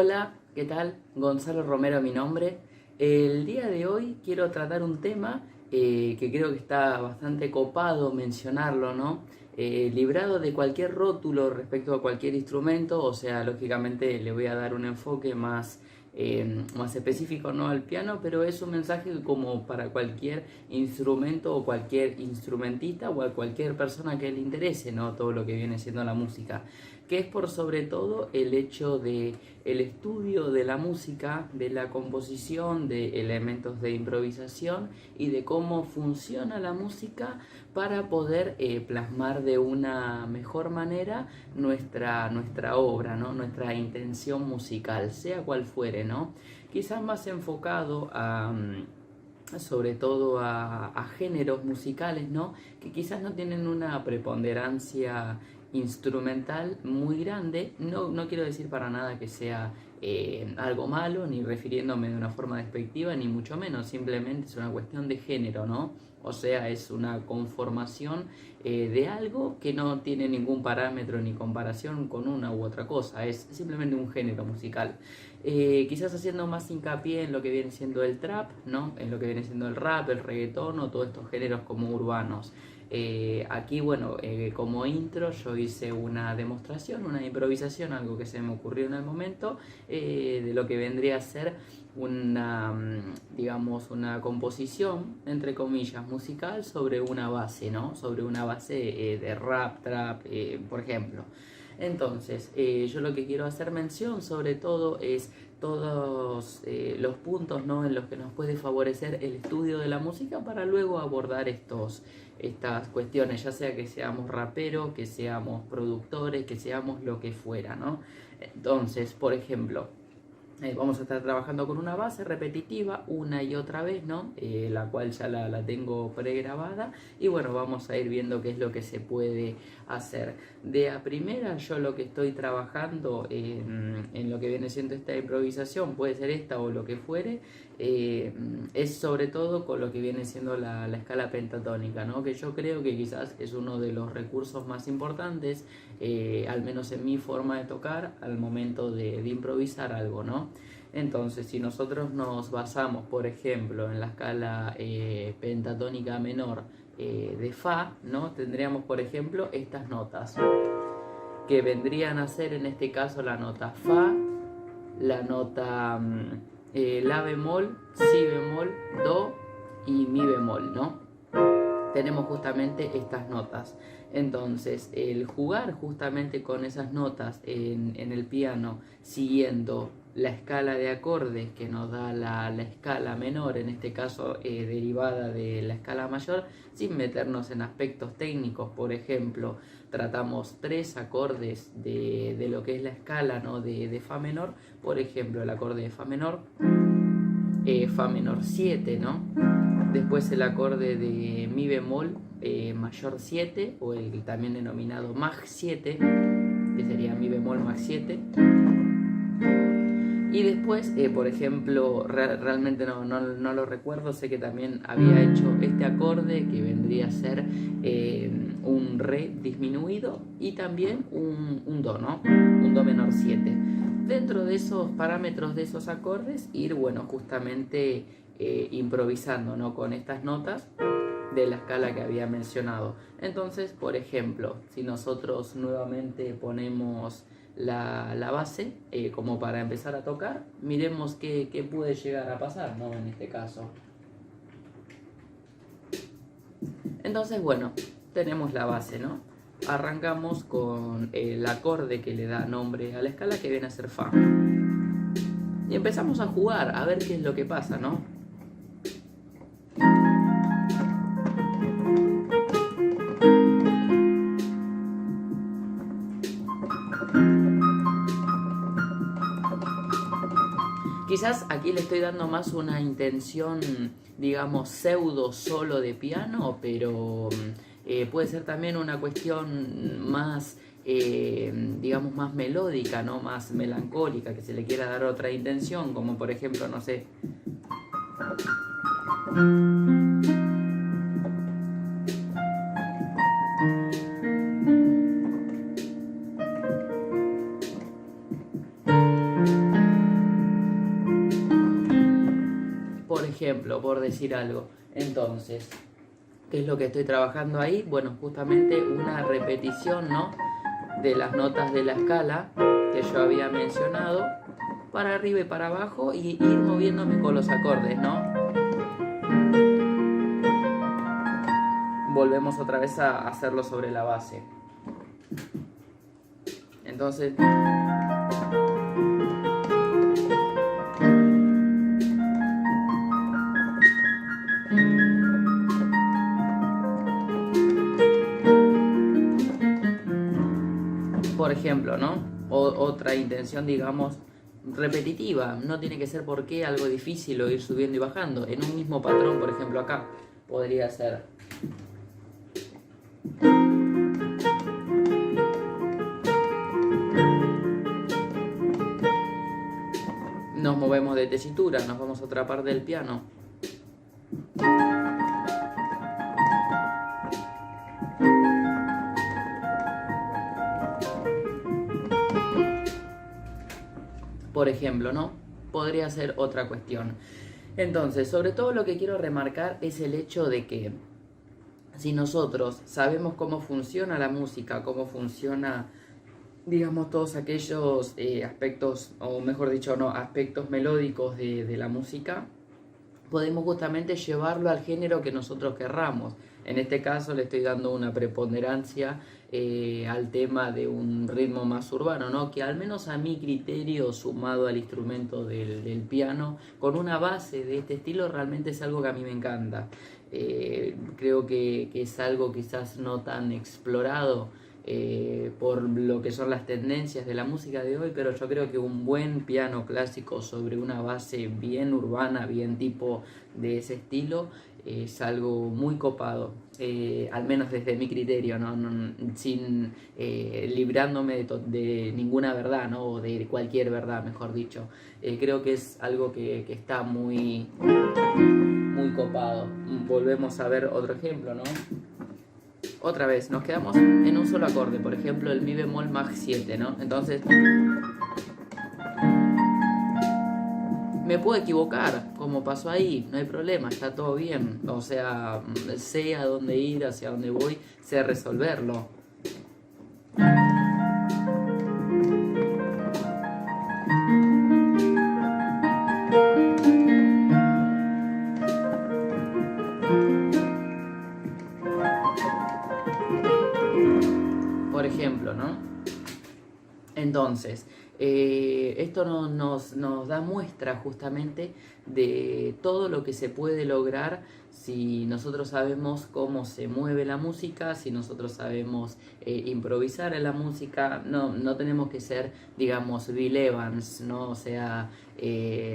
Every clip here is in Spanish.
Hola, ¿qué tal? Gonzalo Romero mi nombre. El día de hoy quiero tratar un tema que creo que está bastante copado mencionarlo, ¿no? Librado de cualquier rótulo respecto a cualquier instrumento, o sea, lógicamente le voy a dar un enfoque más específico, ¿no? Al piano, pero es un mensaje como para cualquier instrumento o cualquier instrumentista o a cualquier persona que le interese, ¿no? Todo lo que viene siendo la música, que es por sobre todo el hecho de el estudio de la música, de la composición, de elementos de improvisación y de cómo funciona la música para poder plasmar de una mejor manera nuestra obra, ¿no? Nuestra intención musical, sea cual fuere, ¿no? Quizás más enfocado sobre todo a géneros musicales, ¿no? Que quizás no tienen una preponderancia instrumental muy grande. No quiero decir para nada que sea algo malo, ni refiriéndome de una forma despectiva, ni mucho menos. Simplemente es una cuestión de género, ¿no? O sea, es una conformación de algo que no tiene ningún parámetro ni comparación con una u otra cosa. Es simplemente un género musical. Quizás haciendo más hincapié en lo que viene siendo el trap, ¿no? En lo que viene siendo el rap, el reggaetón o todos estos géneros como urbanos. Aquí, bueno, como intro yo hice una demostración, una improvisación, algo que se me ocurrió en el momento, de lo que vendría a ser digamos, una composición, entre comillas, musical sobre una base, ¿no? Sobre una base de rap, trap, por ejemplo. Entonces, yo lo que quiero hacer mención sobre todo es todos los puntos, ¿no? En los que nos puede favorecer el estudio de la música para luego abordar estas cuestiones, ya sea que seamos raperos, que seamos productores, que seamos lo que fuera, ¿no? Entonces, por ejemplo, vamos a estar trabajando con una base repetitiva una y otra vez, ¿no? La cual ya la tengo pregrabada y bueno, vamos a ir viendo qué es lo que se puede hacer. De a primera yo lo que estoy trabajando en lo que viene siendo esta improvisación, puede ser esta o lo que fuere, es sobre todo con lo que viene siendo la escala pentatónica, ¿no? Que yo creo que quizás es uno de los recursos más importantes, al menos en mi forma de tocar, al momento de improvisar algo, ¿no? Entonces, si nosotros nos basamos, por ejemplo, en la escala pentatónica menor de Fa, ¿no? Tendríamos, por ejemplo, estas notas, que vendrían a ser en este caso la nota Fa, la nota La bemol, Si bemol, Do y Mi bemol, ¿no? Tenemos justamente estas notas. Entonces, el jugar justamente con esas notas en el piano, siguiendo la escala de acordes que nos da la escala menor, en este caso derivada de la escala mayor, sin meternos en aspectos técnicos. Por ejemplo, tratamos tres acordes de lo que es la escala, ¿no? de Fa menor. Por ejemplo, el acorde de Fa menor, Fa menor 7, ¿no? Después el acorde de Mi bemol mayor 7, o el también denominado Mag 7, que sería Mi bemol Mag 7. Y después, por ejemplo, realmente no lo recuerdo, sé que también había hecho este acorde que vendría a ser un Re disminuido y también un Do, ¿no? Un Do menor 7. Dentro de esos parámetros de esos acordes, ir, bueno, justamente improvisando, ¿no? Con estas notas de la escala que había mencionado. Entonces, por ejemplo, si nosotros nuevamente ponemos la base como para empezar a tocar, miremos qué puede llegar a pasar, ¿no? En este caso. Entonces, bueno, tenemos la base, ¿no? Arrancamos con el acorde que le da nombre a la escala, que viene a ser Fa. Y empezamos a jugar, a ver qué es lo que pasa, ¿no? Quizás aquí le estoy dando más una intención, digamos, pseudo solo de piano, pero puede ser también una cuestión más, digamos, más melódica, ¿no? Más melancólica, que se le quiera dar otra intención, como por ejemplo, no sé. por ejemplo, por decir algo. Entonces, ¿qué es lo que estoy trabajando ahí? Bueno, justamente una repetición, ¿no? De las notas de la escala que yo había mencionado, para arriba y para abajo, y ir moviéndome con los acordes, ¿no? Volvemos otra vez a hacerlo sobre la base. Entonces, por ejemplo, ¿no? Otra intención, digamos, repetitiva. No tiene que ser por qué algo difícil o ir subiendo y bajando. En un mismo patrón, por ejemplo, acá podría ser. Nos movemos de tesitura, nos vamos a otra parte del piano. Por ejemplo, ¿no? Podría ser otra cuestión. Entonces, sobre todo lo que quiero remarcar es el hecho de que si nosotros sabemos cómo funciona la música, cómo funciona, digamos, todos aquellos aspectos, o mejor dicho, no, aspectos melódicos de la música, podemos justamente llevarlo al género que nosotros querramos. En este caso le estoy dando una preponderancia al tema de un ritmo más urbano, ¿no? Que al menos a mi criterio, sumado al instrumento del piano, con una base de este estilo, realmente es algo que a mí me encanta. Creo que es algo quizás no tan explorado por lo que son las tendencias de la música de hoy, pero yo creo que un buen piano clásico sobre una base bien urbana, bien tipo de ese estilo, es algo muy copado, al menos desde mi criterio, ¿no? Sin librándome de ninguna verdad, ¿no? O de cualquier verdad, mejor dicho. Creo que es algo que está muy, muy copado. Volvemos a ver otro ejemplo, ¿no? Otra vez, nos quedamos en un solo acorde, por ejemplo el mi bemol mag 7, ¿no? Entonces, me puedo equivocar, como pasó ahí, no hay problema, está todo bien. O sea, sé a dónde ir, hacia dónde voy, sé resolverlo. Por ejemplo, ¿no? Entonces, esto nos da muestra justamente de todo lo que se puede lograr si nosotros sabemos cómo se mueve la música, si nosotros sabemos improvisar en la música. No tenemos que ser, digamos, Bill Evans, ¿no? O sea,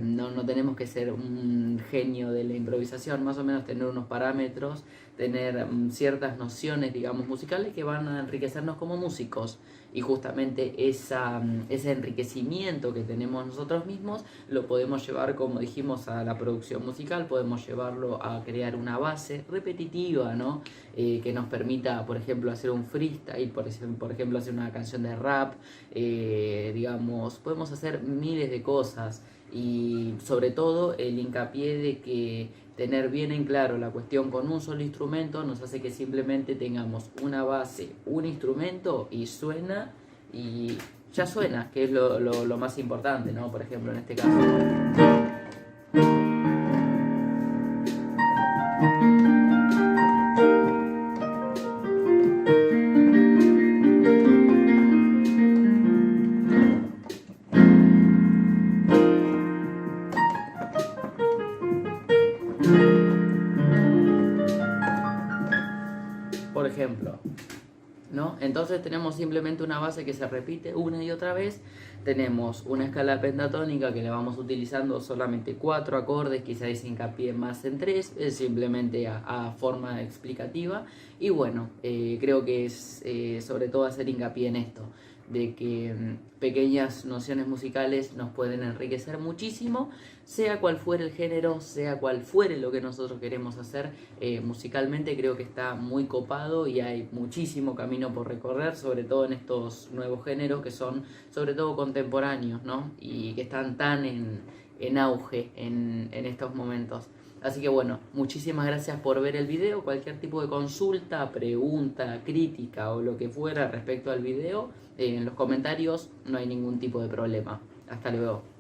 no tenemos que ser un genio de la improvisación, más o menos tener unos parámetros, tener ciertas nociones, digamos, musicales que van a enriquecernos como músicos. Y justamente ese enriquecimiento que tenemos nosotros mismos lo podemos llevar, como dijimos, a la producción musical, podemos llevarlo a crear una base repetitiva, ¿no? Que nos permita, por ejemplo, hacer un freestyle, por ejemplo, hacer una canción de rap, digamos, podemos hacer miles de cosas. Y sobre todo el hincapié de que tener bien en claro la cuestión con un solo instrumento nos hace que simplemente tengamos una base, un instrumento y suena, y ya suena, que es lo más importante, ¿no? Por ejemplo, en este caso. Por ejemplo, ¿no? Entonces tenemos simplemente una base que se repite una y otra vez. Tenemos una escala pentatónica que le vamos utilizando solamente 4 acordes, quizás hincapié más en 3, es simplemente a forma explicativa. Y bueno, creo que es sobre todo hacer hincapié en esto, de que pequeñas nociones musicales nos pueden enriquecer muchísimo, sea cual fuere el género, sea cual fuere lo que nosotros queremos hacer. Musicalmente creo que está muy copado y hay muchísimo camino por recorrer, sobre todo en estos nuevos géneros que son sobre todo contemporáneos, ¿no? Y que están tan en auge en estos momentos. Así que bueno, muchísimas gracias por ver el video. Cualquier tipo de consulta, pregunta, crítica o lo que fuera respecto al video, en los comentarios no hay ningún tipo de problema. Hasta luego.